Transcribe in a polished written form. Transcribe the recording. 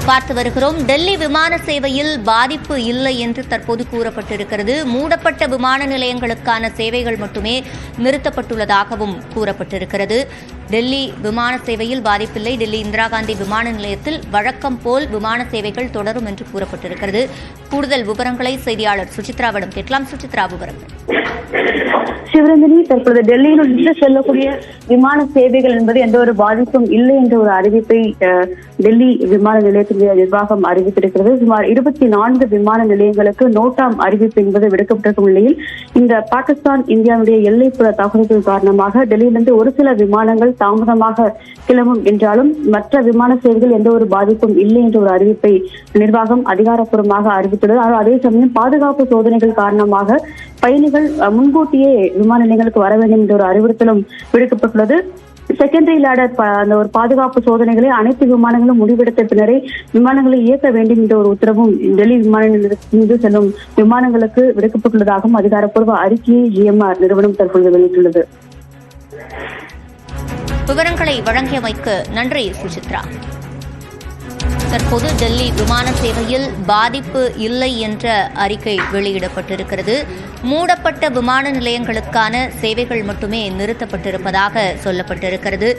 பார்த்து வருகிறோம். டெல்லி விமான சேவையில் பாதிப்பு இல்லை என்று தற்போது கூறப்பட்டிருக்கிறது. மூடப்பட்ட விமான நிலையங்களுக்கான சேவைகள் மட்டுமே நிறுத்தப்பட்டுள்ளதாகவும் கூறப்பட்டிருக்கிறது. டெல்லி விமான சேவையில் பாதிப்பில்லை. டெல்லி இந்திரா காந்தி விமான நிலையத்தில் வழக்கம் போல் விமான சேவைகள் தொடரும் என்று கூறப்பட்டிருக்கிறது. கூடுதல் விவரங்களை செய்தியாளர் சுசித்ராவிடம் கேட்கலாம். சுசித்ரா, விவரங்கள். சிவரஞ்சனி, தற்போது டெல்லியில் இன்று செல்லக்கூடிய விமான சேவைகள் என்பது எந்த ஒரு பாதிப்பும் இல்லை என்ற ஒரு அறிவிப்பை டெல்லி விமான நிலையத்தினுடைய நிர்வாகம் அறிவித்திருக்கிறது. சுமார் 24 விமான நிலையங்களுக்கு நோட்டாம் அறிவிப்பு என்பது விடுக்கப்பட்டிருக்கும் நிலையில் இந்த பாகிஸ்தான் இந்தியாவுடைய எல்லைப்புற தாக்குதல்கள் காரணமாக டெல்லியிலிருந்து ஒரு சில விமானங்கள் தாமதமாக கிளம்பும் என்றாலும் மற்ற விமான சேவைகள் எந்த ஒரு பாதிப்பும் இல்லை என்ற ஒரு அறிவிப்பை நிர்வாகம் அதிகாரப்பூர்வமாக அறிவித்துள்ளது. அதே சமயம் பாதுகாப்பு சோதனைகள் காரணமாக பயணிகள் முன்கூட்டியே விமான நிலையங்களுக்கு வர வேண்டும் என்ற ஒரு அறிவுறுத்தலும் விடுக்கப்பட்டுள்ளது. செகண்டரி லேடர் அந்த ஒரு பாதுகாப்பு சோதனைகளை அனைத்து விமானங்களும் முடிவெடுத்த பின்னரே விமானங்களை இயக்க வேண்டும் என்ற ஒரு உத்தரவும் டெல்லி விமான நிலையத்திலிருந்து செல்லும் விமானங்களுக்கு விடுக்கப்பட்டுள்ளதாகவும் அதிகாரப்பூர்வ அறிக்கையை ஜிஎம்ஆர் நிறுவனம் தற்பொழுது வெளியிட்டுள்ளது. விவரங்களை வழங்கியமைக்கு நன்றி சுசித்ரா. தற்போது டெல்லி விமான சேவையில் பாதிப்பு இல்லை என்ற அறிக்கை வெளியிடப்பட்டிருக்கிறது. மூடப்பட்ட விமான நிலையங்களுக்கான சேவைகள் மட்டுமே நிறுத்தப்பட்டிருப்பதாக சொல்லப்பட்டிருக்கிறது.